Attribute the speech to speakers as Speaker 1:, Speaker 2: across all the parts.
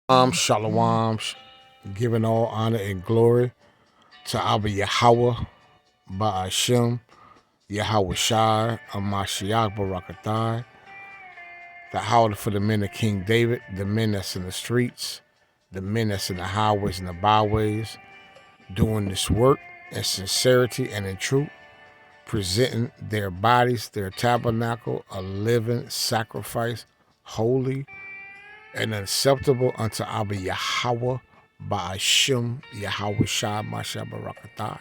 Speaker 1: Shalom, giving all honor and glory to Abba Yahweh, Ba'ashem, Yahweh Shai, Amashiach, Barakathai, the howler for the men of King David, the men that's in the streets, the men that's in the highways and the byways, doing this work in sincerity and in truth, presenting their bodies, their tabernacle, a living sacrifice, holy and acceptable unto Abba Yahweh, Ba'ashem, Yahweh Shai, Masha Barakathai,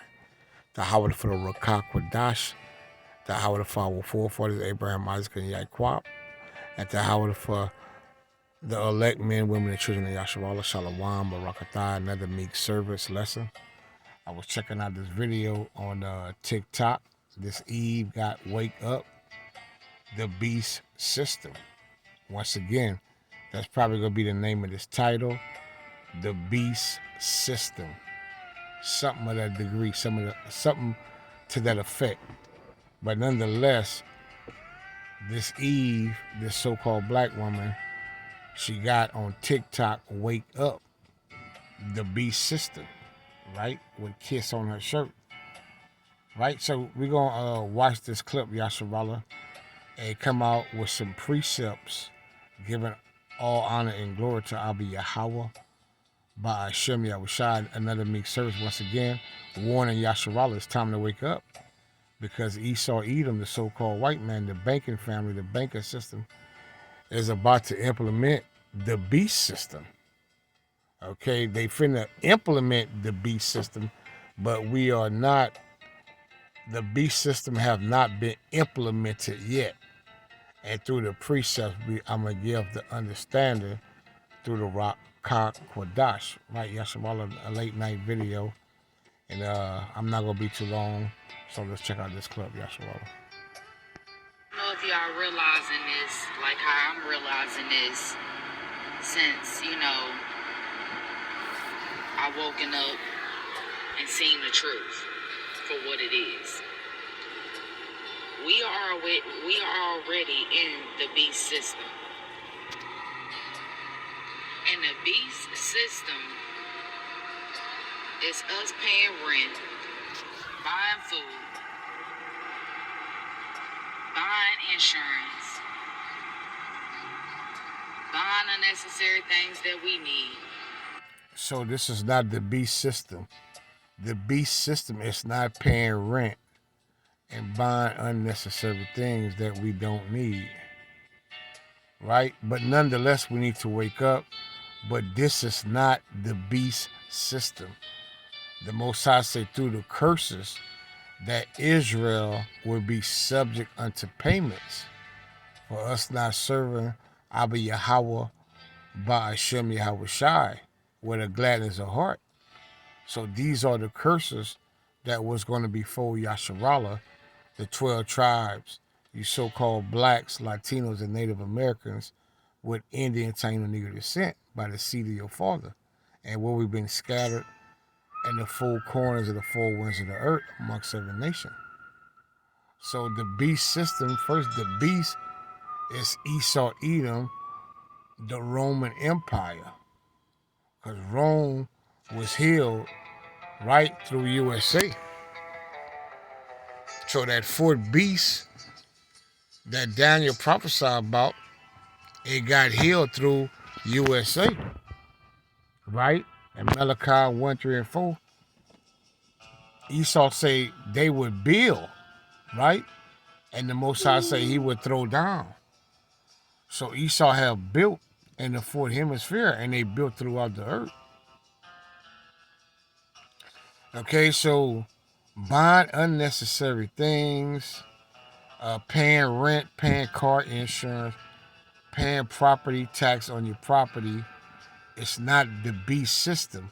Speaker 1: the Howard for the Rakak Wadash, the Howard for our forefathers, Abraham, Isaac, and Yaquab, and the Howard for the elect men, women, and children of Yasharallah, Shalom, Barakathai, another meek service lesson. I was checking out this video on TikTok. This Eve got Wake Up, the Beast System. Once again, that's probably going to be the name of this title, the Beast System. Something of that degree, something to that effect. But nonetheless, this Eve, this so-called black woman, she got on TikTok, Wake Up, the Beast System, right? With Kiss on her shirt, right? So we're going to watch this clip, Yasharallah, and come out with some precepts giving all honor and glory to Abba Yahweh, Ba'ashem Yahushua, another meek service. Once again, warning Yasharallah, it's time to wake up. Because Esau Edom, the so-called white man, the banking family, the banking system, is about to implement the beast system. Okay, they finna implement the beast system, but we are not, the beast system have not been implemented yet. And through the precepts, I'm going to give the understanding through the Rock Kwadash, right? Yasharallah, a late night video. And I'm not going to be too long, so let's check out this clip, Yasharallah.
Speaker 2: I don't know if y'all realizing this, like how I'm realizing this, since, I woken up and seen the truth for what it is. We are already in the beast system. And the beast system is us paying rent, buying food, buying insurance, buying unnecessary things that we need.
Speaker 1: So this is not the beast system. The beast system is not paying rent and buying unnecessary things that we don't need, right? But nonetheless, we need to wake up. But this is not the beast system. The Most High said through the curses that Israel will be subject unto payments for us not serving Abba Yahweh, Ba'ashem Yahweh Shai, with a gladness of heart. So these are the curses that was going to befall Yasharallah, the 12 tribes, you so-called blacks, Latinos, and Native Americans with Indian, Taino, Negro descent by the seed of your father, and where we've been scattered in the four corners of the four winds of the earth amongst every nation. So the beast system, first the beast is Esau Edom, the Roman Empire. Because Rome was healed right through USA. So that fourth beast that Daniel prophesied about, it got healed through USA. Right? And Malachi 1, 3, and 4. Esau say they would build, right? And the Most High say he would throw down. So Esau have built in the fourth hemisphere, and they built throughout the earth. Okay, so buying unnecessary things, paying rent, paying car insurance, paying property tax on your property, it's not the beast system.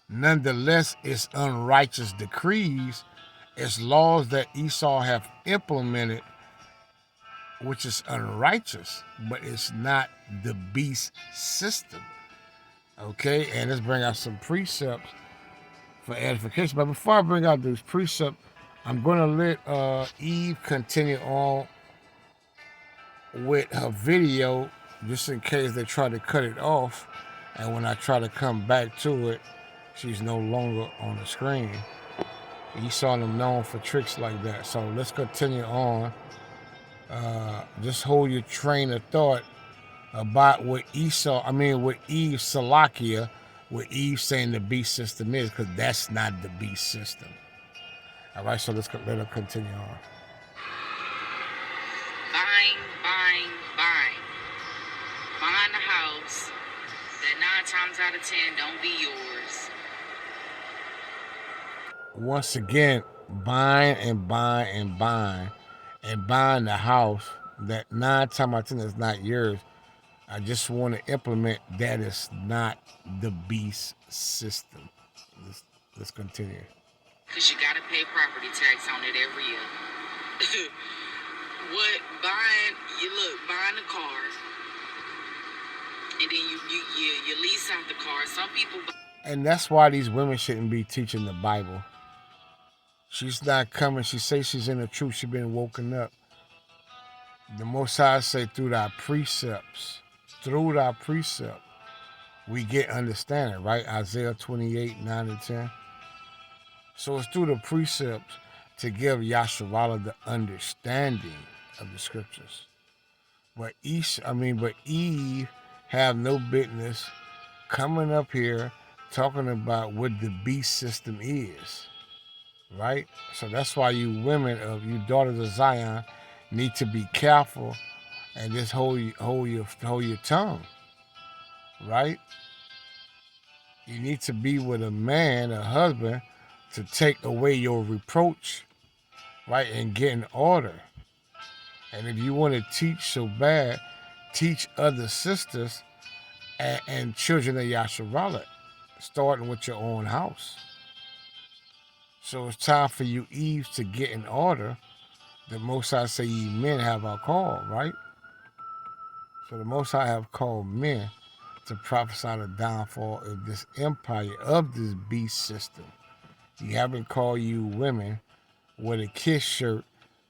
Speaker 1: Nonetheless, it's unrighteous decrees, it's laws that Esau have implemented, which is unrighteous, but it's not the beast system. Okay, and let's bring out some precepts for edification. But before I bring out these precepts, I'm going to let Eve continue on with her video, just in case they try to cut it off. And when I try to come back to it, she's no longer on the screen. Esau and them known for tricks like that. So let's continue on. Just hold your train of thought about what what Eve Salakia, what Eve saying the beast system is, because that's not the beast system. All right, so let her continue on.
Speaker 2: Buying a house that 9 times out of 10 don't be yours.
Speaker 1: Once again, buying the house that 9 times out of 10 is not yours. I just want to implement that is not the beast system. Let's continue.
Speaker 2: Because you got to pay property tax on it every year. Buying a car, and then you lease out the car. Some people...
Speaker 1: And that's why these women shouldn't be teaching the Bible. She's not coming. She says she's in the truth. She's been woken up. The Most High say through thy precepts, we get understanding, right? Isaiah 28, 9 and 10. So it's through the precepts to give Yasharallah the understanding of the scriptures. But Eve have no business coming up here talking about what the beast system is, right? So that's why you women you daughters of Zion need to be careful and just hold your tongue, right? You need to be with a man, a husband, to take away your reproach, right, and get in order. And if you want to teach so bad, teach other sisters and children of Yasharallah, starting with your own house. So it's time for you Eve to get in order. The Most High say ye men have our call, right? So the Most High have called men to prophesy the downfall of this empire, of this beast system. He haven't called you women with a kiss shirt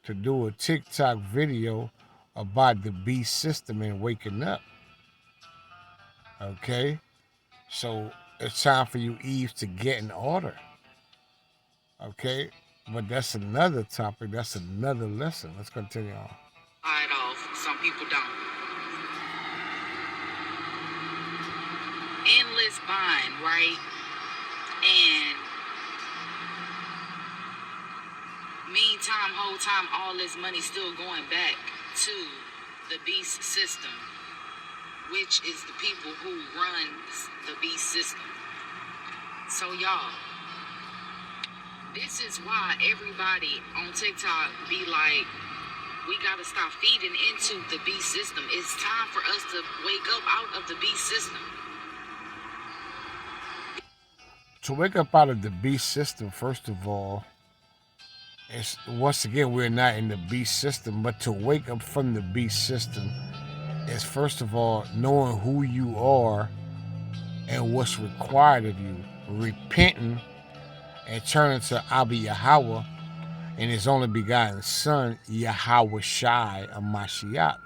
Speaker 1: to do a TikTok video about the beast system and waking up. Okay? So it's time for you Eve to get in order. Okay? But that's another topic. That's another lesson. Let's continue on.
Speaker 2: Some people don't. Endless buying, right? And whole time, all this money still going back to the beast system, which is the people who runs the beast system. So y'all, this is why everybody on TikTok be like, we gotta stop feeding into the beast system. It's time for us to wake up out of the beast system.
Speaker 1: To wake up out of the beast system, first of all, it's, once again, we're not in the beast system, but to wake up from the beast system is, first of all, knowing who you are and what's required of you, repenting and turning to Abba Yahweh and his only begotten son, Yahweh Shai, a Mashiach,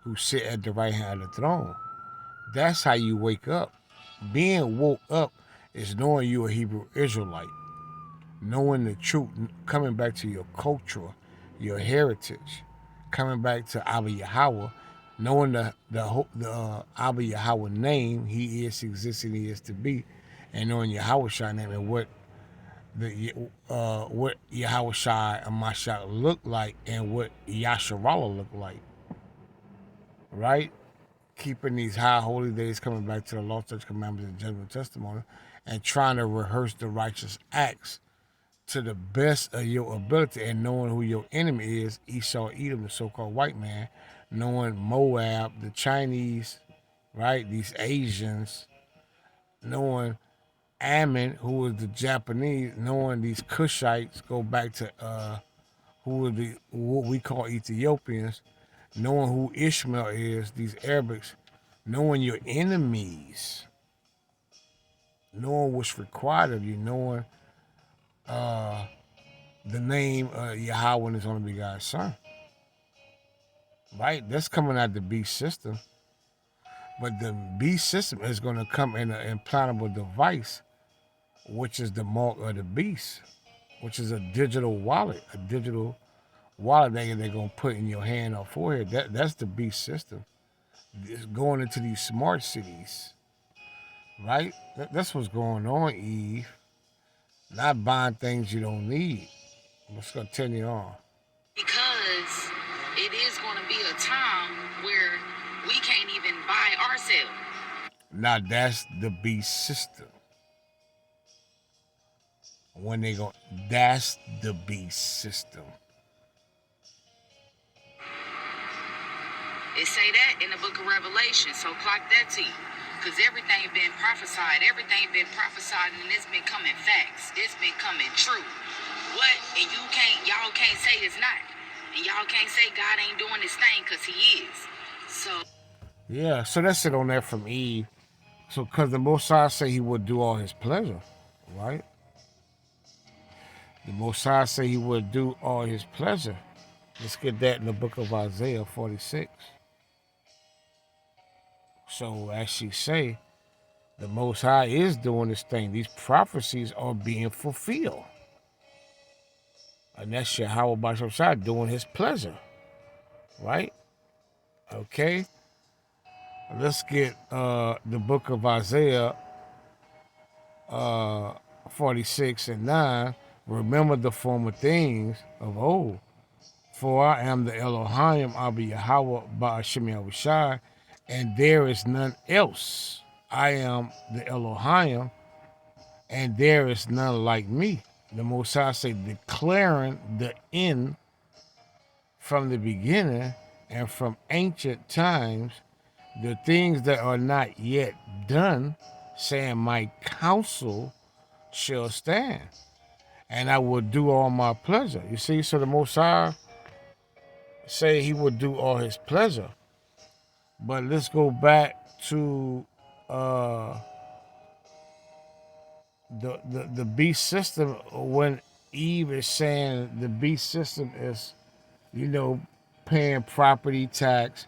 Speaker 1: who sit at the right hand of the throne. That's how you wake up. Being woke up is knowing you're a Hebrew Israelite, knowing the truth, coming back to your culture, your heritage, coming back to Abba Yahweh, knowing the Abba Yahweh name, he is, existing, he is to be, and knowing Yahweh Shai name and what Yahweh Shai and Mashiach look like and what Yasharallah look like, right? Keeping these high holy days, coming back to the law, church, commandments, and judgment testimony, and trying to rehearse the righteous acts to the best of your ability, and knowing who your enemy is, Esau, Edom, the so-called white man, knowing Moab, the Chinese, right, these Asians, knowing Ammon, who was the Japanese, knowing these Cushites go back to who were what we call Ethiopians, knowing who Ishmael is, these Arabics, knowing your enemies, knowing what's required of you, knowing the name Yahweh and his only begotten son. Right? That's coming out of the beast system. But the beast system is going to come in an implantable device, which is the mark of the beast, which is a digital wallet that they're going to put in your hand or forehead. That's the beast system. It's going into these smart cities, right? That's what's going on, Eve. Not buying things you don't need. Let's continue on.
Speaker 2: Because it is going to be a time where we can't even buy ourselves.
Speaker 1: Now that's the beast system. When they go, that's the beast system.
Speaker 2: It say that in the book of Revelation, so clock that to you. Because everything been prophesied, and it's been coming facts. It's been coming true. What? And y'all can't say it's not. And y'all can't say God ain't doing this thing because he is. So.
Speaker 1: Yeah, so that's it on that from Eve. So because the Most High say he would do all his pleasure, right? The Most High say he would do all his pleasure. Let's get that in the book of Isaiah 46. So as she say, the Most High is doing this thing. These prophecies are being fulfilled. And that's Yahweh Basham Shai doing his pleasure. Right? Okay. Let's get the book of Isaiah 46 and 9. Remember the former things of old. For I am the Elohim, I'll be Yahweh Ba'ashem Yahushai, and there is none else. I am the Elohim, and there is none like me. The Most High say, declaring the end from the beginning and from ancient times, the things that are not yet done, saying, my counsel shall stand, and I will do all my pleasure. You see, so the Most High say he would do all his pleasure. But let's go back to the beast system when Eve is saying the beast system is, paying property tax,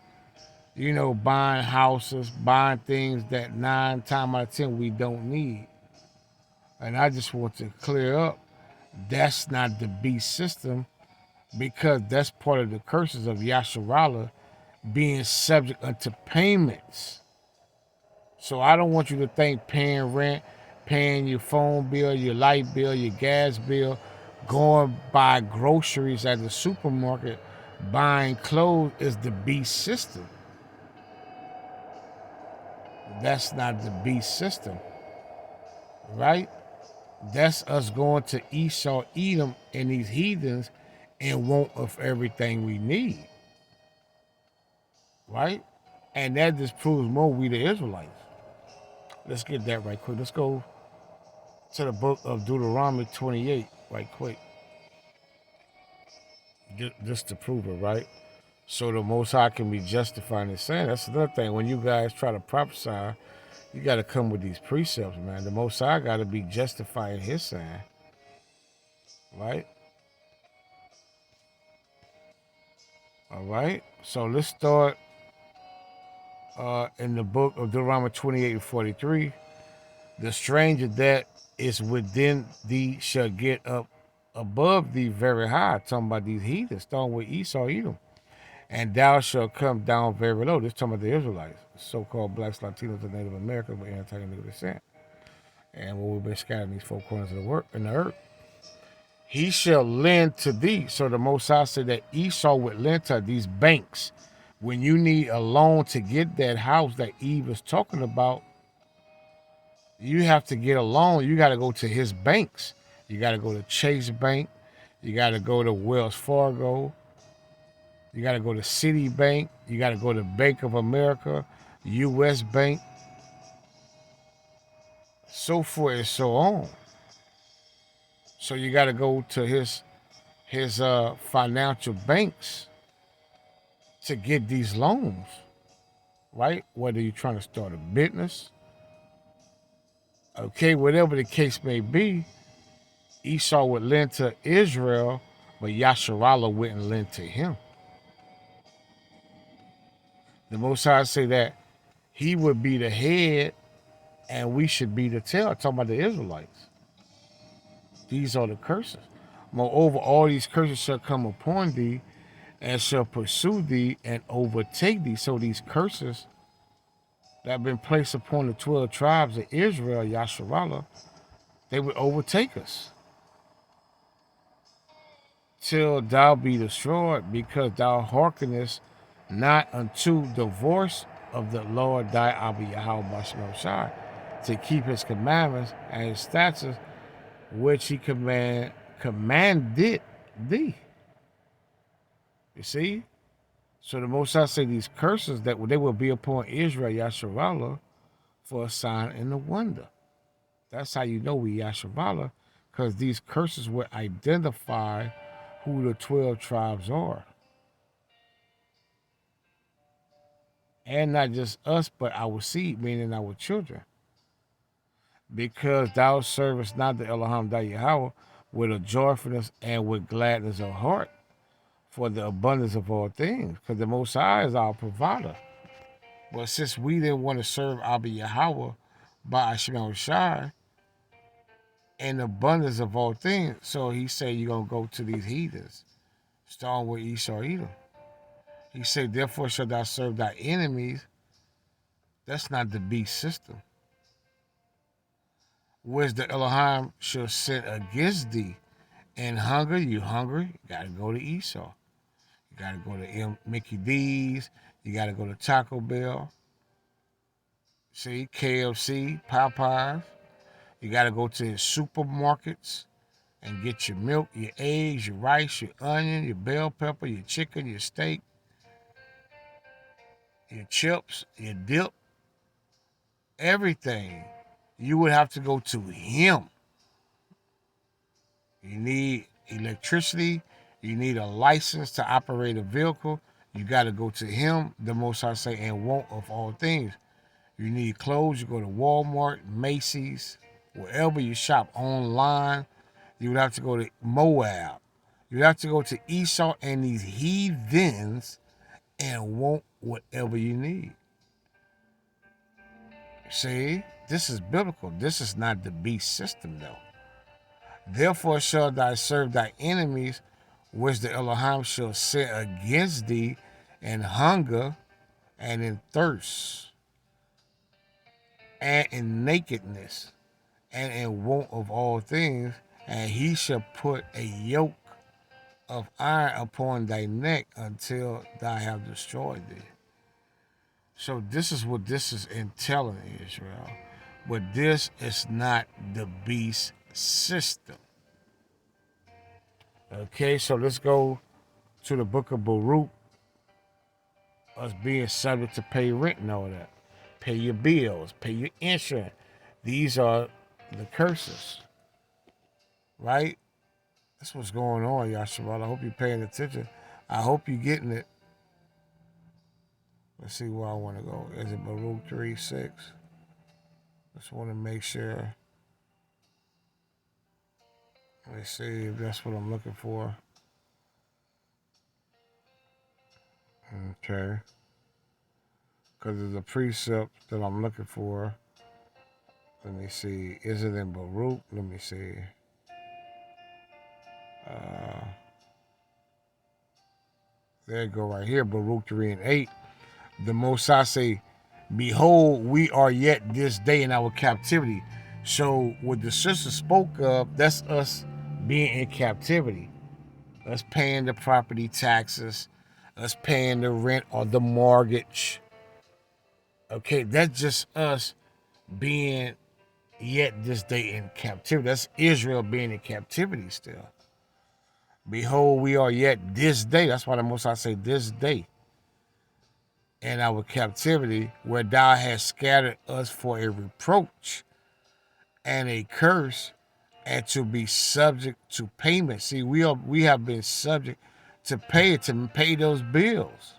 Speaker 1: buying houses, buying things that 9 times out of 10 we don't need. And I just want to clear up, that's not the beast system, because that's part of the curses of Yasharallah being subject unto payments. So I don't want you to think paying rent, paying your phone bill, your light bill, your gas bill, going buy groceries at the supermarket, buying clothes is the beast system. That's not the beast system, right? That's us going to Esau, Edom, and these heathens and want of everything we need, right? And that just proves more we the Israelites. Let's get that right quick. Let's go to the book of Deuteronomy 28 right quick. Just to prove it, right? So the Most High can be justified in his saying. That's another thing. When you guys try to prophesy, you got to come with these precepts, man. The Most High got to be justified in his saying, right? All right. So let's start in the book of Deuteronomy 28 and 43. The stranger that is within thee shall get up above thee very high. Talking about these heathens, starting with Esau, Edom. And thou shalt come down very low. This talking about the Israelites, so-called blacks, Latinos, and Native Americans with anti-Negro descent. And when we've been scattered in these 4 corners of the earth. He shall lend to thee. So the Most High said that Esau would lend to these banks. When you need a loan to get that house that Eve is talking about, you have to get a loan. You got to go to his banks. You got to go to Chase Bank. You got to go to Wells Fargo. You got to go to Citibank. You got to go to Bank of America, U.S. Bank, so forth and so on. So you got to go to his financial banks to get these loans, right? Whether you're trying to start a business, okay, whatever the case may be, Esau would lend to Israel, but Yasharallah wouldn't lend to him. The Most High say that he would be the head and we should be the tail. Talking about the Israelites. These are the curses. Moreover, all these curses shall come upon thee and shall pursue thee and overtake thee. So these curses that have been placed upon the 12 tribes of Israel, Yasharallah, they would overtake us till thou be destroyed, because thou hearkenest not unto the voice of the Lord thy Abba Yahweh Bashem Shai, to keep his commandments and his statutes, which he commanded thee. You see? So the Most High say these curses that they will be upon Israel, Yasharallah, for a sign and a wonder. That's how you know we Yasharallah, because these curses will identify who the 12 tribes are. And not just us, but our seed, meaning our children. Because thou servest not the Elohim thy Yahweh with a joyfulness and with gladness of heart for the abundance of all things. Because the Most High is our provider. But since we didn't want to serve Abba Yahweh by Hashem Shai in abundance of all things, so he said you're going to go to these heathens, starting with Esau Edom. He said, therefore shalt thou serve thy enemies. That's not the beast system. Whereas the Elohim shall send against thee. In hunger, you hungry, you got to go to Esau. You got to go to Mickey D's. You got to go to Taco Bell. See, KFC, Popeyes. You got to go to his supermarkets and get your milk, your eggs, your rice, your onion, your bell pepper, your chicken, your steak, your chips, your dip, everything. You would have to go to him. You need electricity. You need a license to operate a vehicle. You got to go to him, the Most High say, and want of all things. You need clothes. You go to Walmart, Macy's, wherever you shop online. You would have to go to Moab. You have to go to Esau and these heathens and want whatever you need. See, this is biblical. This is not the beast system, though. Therefore shall thou serve thy enemies, which the Elohim shall set against thee in hunger and in thirst and in nakedness and in want of all things, and he shall put a yoke of iron upon thy neck until thou have destroyed thee. So this is what this is entailing, Israel. But this is not the beast system. Okay, so let's go to the book of Baruch. Us being subject to pay rent and all that. Pay your bills, pay your insurance. These are the curses. Right? That's what's going on, Yasharal. I hope you're paying attention. I hope you're getting it. Let's see where I want to go. Is it Baruch 3:6? Just want to make sure. Let's see if that's what I'm looking for. Okay. Because there's a precept that I'm looking for. Let me see. Is it in Baruch? Let me see. There you go right here. Baruch 3:8. The Most High say, behold, we are yet this day in our captivity. So what the sister spoke of, that's us being in captivity. Us paying the property taxes, us paying the rent or the mortgage. Okay, that's just us being yet this day in captivity. That's Israel being in captivity still. Behold, we are yet this day. That's why the Most High say this day in our captivity, where thou hast scattered us for a reproach and a curse, and to be subject to payment. See, we have been subject to pay those bills,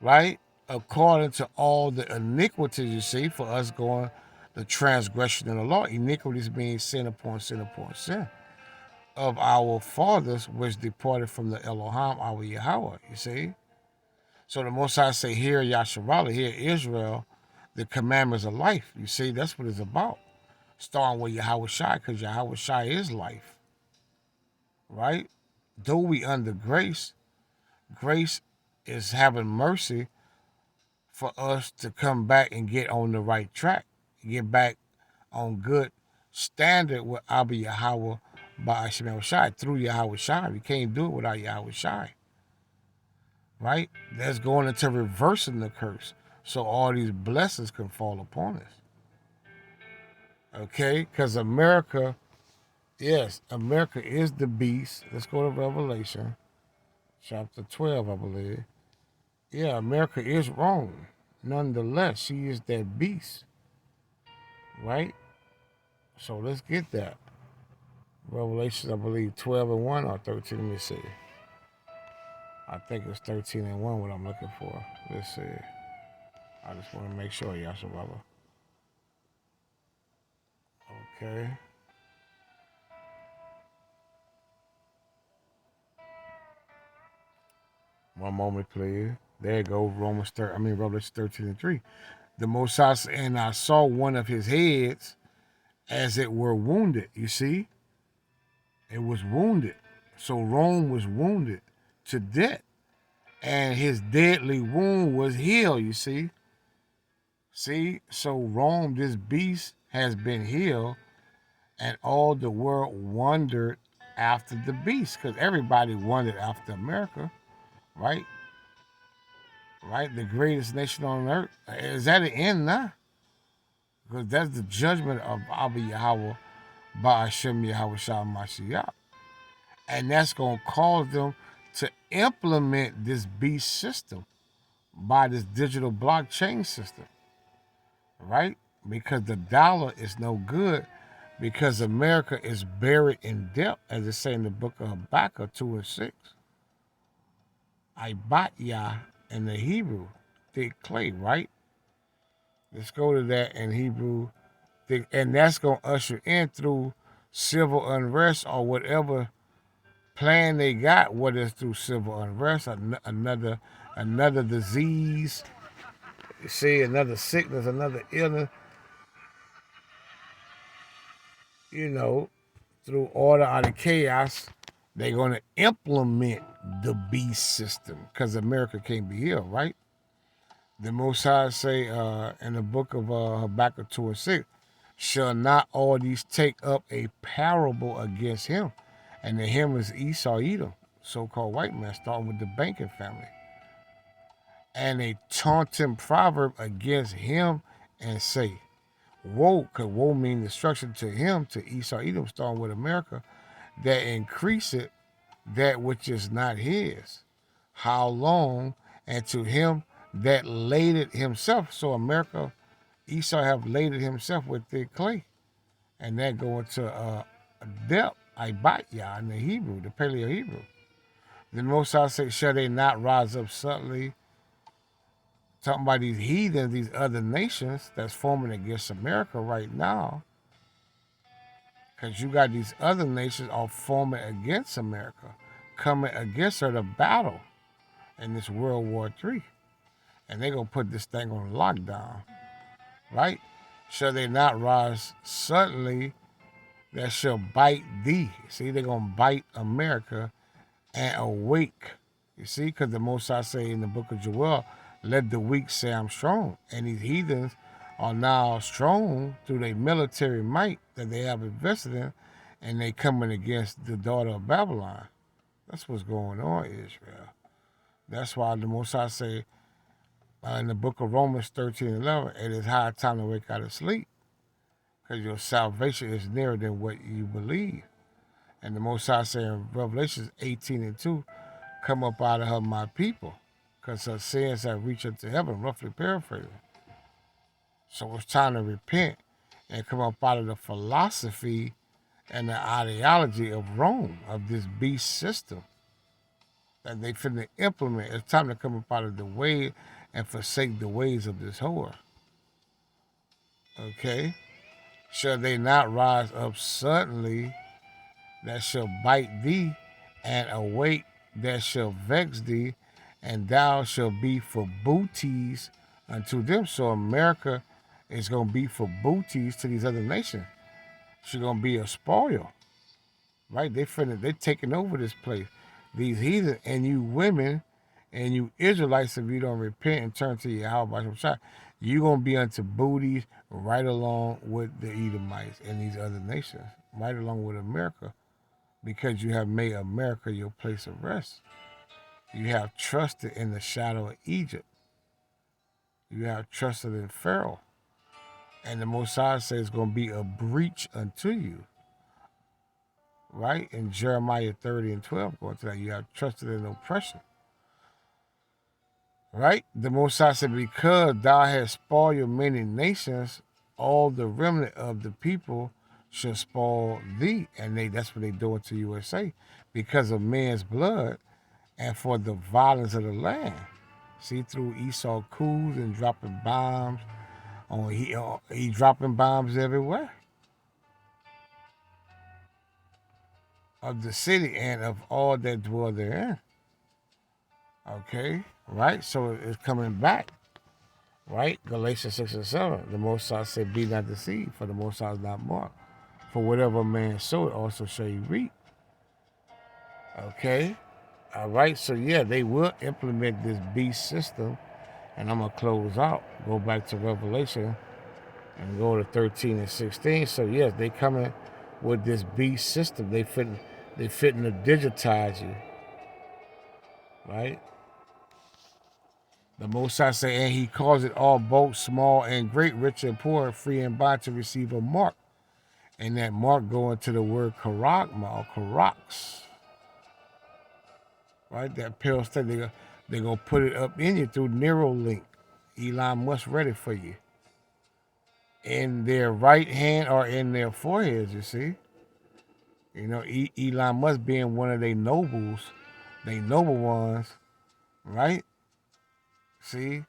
Speaker 1: right? According to all the iniquities, you see, for us going the transgression of the law. Iniquities being sin upon sin upon sin of our fathers, which departed from the Elohim, our Yahweh, you see. So the Most High say, "Hear Yasharala, hear Israel, the commandments of life." You see, that's what it's about. Starting with Yahweh Shai, because Yahweh Shai is life, right? Though we under grace, grace is having mercy for us to come back and get on the right track, get back on good standard with Abba Yahweh by Shemel Shai, through Yahweh Shai. We can't do it without Yahweh Shai, right? That's going into reversing the curse, so all these blessings can fall upon us. Okay? Because America, yes, America is the beast. Let's go to Revelation chapter 12, I believe. Yeah, America is wrong. Nonetheless, she is that beast, right? So let's get that. Revelation, I believe, 12 and 1 or 13. Let me see. I think it's 13 and 1 what I'm looking for. Let's see. I just want to make sure, Yashababa. Okay. One moment, please. There you go. Revelation 13 and 3. The Most High, and I saw one of his heads as it were wounded. You see? It was wounded. So Rome was wounded to death. And his deadly wound was healed, you see? See? So Rome, this beast, has been healed, and all the world wondered after the beast, because everybody wondered after America, right? Right? The greatest nation on earth. Is that the end now? Because that's the judgment of Abba Yahweh by Hashem Yahweh Shah Mashiach. And that's going to cause them to implement this beast system by this digital blockchain system, right? Because the dollar is no good, because America is buried in debt, as it say in the book of Habakkuk 2 and 6. Ibatya in the Hebrew, thick clay, right? Let's go to that in Hebrew. And that's going to usher in through civil unrest or whatever plan they got, whether it's through civil unrest, another disease, you see, another sickness, another illness, through order out of chaos, they're going to implement the beast system, because America can't be healed, right? The Most High say in the book of Habakkuk 2 and 6, shall not all these take up a parable against him? And the him is Esau Edom, so-called white man, starting with the banking family. And a taunting proverb against him, and say, woe, because woe means destruction to him, to Esau Edom, starting with America, that increaseth that which is not his. How long? And to him that laded himself. So America, Esau have laded himself with thick clay. And that go into depth, Ibatya in the Hebrew, the Paleo Hebrew. The Most High say, shall they not rise up suddenly? Talking about these heathens, these other nations that's forming against America right now. Because you got these other nations all forming against America, coming against her to battle in this World War III. And they're going to put this thing on lockdown, right? Shall they not rise suddenly that shall bite thee? See, they're going to bite America and awake. You see, because the Most High say in the book of Joel, let the weak say I'm strong. And these heathens are now strong through their military might that they have invested in, and they coming against the daughter of Babylon. That's what's going on, Israel. That's why the Most High say in the book of Romans 13:11, it is high time to wake out of sleep, because your salvation is nearer than what you believe. And the Most High say in Revelation 18 and 2, come up out of her, my people, because her sins have reached up to heaven, roughly paraphrasing. So it's time to repent and come up out of the philosophy and the ideology of Rome, of this beast system that they finna implement. It's time to come up out of the way and forsake the ways of this whore. Okay? Shall they not rise up suddenly that shall bite thee, and awake that shall vex thee, and thou shalt be for booties unto them. So America is going to be for booties to these other nations. She's going to be a spoil, right? They taking over this place. These heathen, and you women and you Israelites, if you don't repent and turn to Yahweh, you're going to be unto booties right along with the Edomites and these other nations, right along with America, because you have made America your place of rest. You have trusted in the shadow of Egypt. You have trusted in Pharaoh. And the Messiah says it's going to be a breach unto you. Right? In Jeremiah 30 and 12, going to that, you have trusted in oppression. Right? The Messiah said, because thou hast spoiled many nations, all the remnant of the people shall spoil thee. And that's what they doing to USA. Because of man's blood, and for the violence of the land. See, through Esau coups and dropping bombs, he dropping bombs everywhere of the city and of all that dwell therein. Okay, right? So it's coming back, right? Galatians 6 and 7. The Most High said, be not deceived, for the Most High is not mocked. For whatever man soweth, also shall he reap. Okay. All right, so yeah, they will implement this beast system, and I'm going to close out, go back to Revelation, and go to 13 and 16. So yes, they coming with this beast system. They fitting to digitize you, right? The Most High say, and he calls it all both small and great, rich and poor, free and bond to receive a mark. And that mark going to the word karagma or karax. Right? That pale stuff, they're going to put it up in you through Neuralink. Elon Musk ready for you. In their right hand or in their foreheads, you see. You know, Elon Musk being one of their nobles, they noble ones, right? See?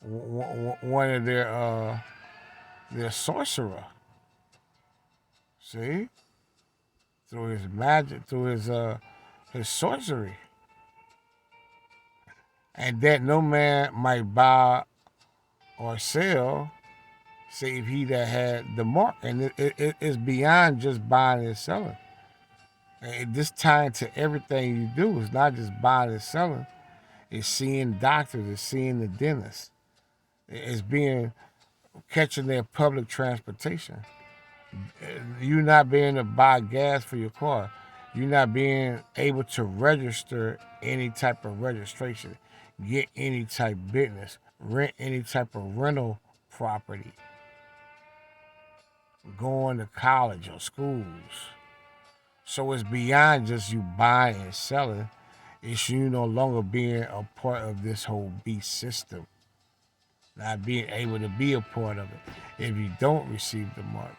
Speaker 1: One of their sorcerer. See? Through his magic, through his sorcery. And that no man might buy or sell, save he that had the mark. And it's beyond just buying and selling. And this tying to everything you do. It's not just buying and selling. It's seeing doctors. It's seeing the dentist. It's catching their public transportation. You not being able to buy gas for your car. You not being able to register any type of registration, get any type of business, rent any type of rental property, going to college or schools. So it's beyond just you buying and selling. It's you no longer being a part of this whole beast system. Not being able to be a part of it if you don't receive the mark.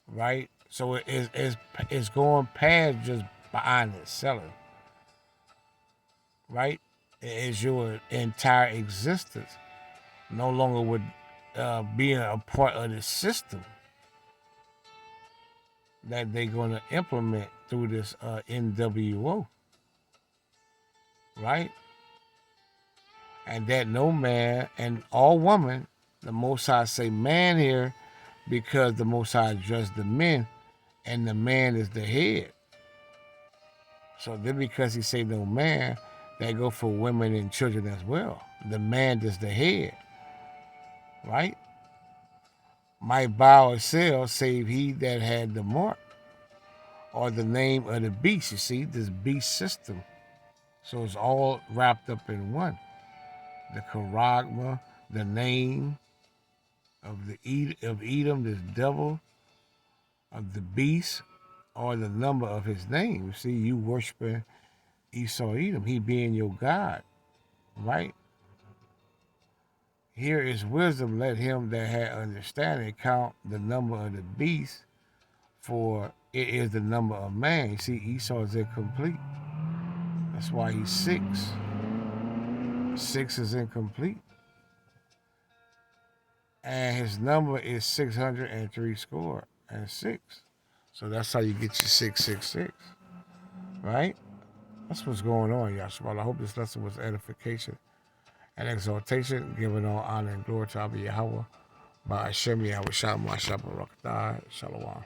Speaker 1: Right? So it's going past just buying and selling. Right? It is your entire existence. No longer with being a part of the system that they're going to implement through this NWO. Right? And that no man and all woman, the Most High say man here because the Most High addressed the men and the man is the head. So then because he say no man, that go for women and children as well. The man is the head. Right? Might buy or sell save he that had the mark or the name of the beast. You see, this beast system. So it's all wrapped up in one. The charagma, the name of Edom, this devil, of the beast, or the number of his name. You see, you worshiping Esau Edom, he being your God, right? Here is wisdom, let him that had understanding count the number of the beast, for it is the number of man. You see, Esau is incomplete. That's why he's 6. 6 is incomplete. And his number is 603 score and 6. So that's how you get your 666, right? That's what's going on, Yashua. I hope this lesson was edification and exaltation, giving all honor and glory to Abba Yahweh by Hashem Yahweh Shah Mashah Barakatah. Shalom.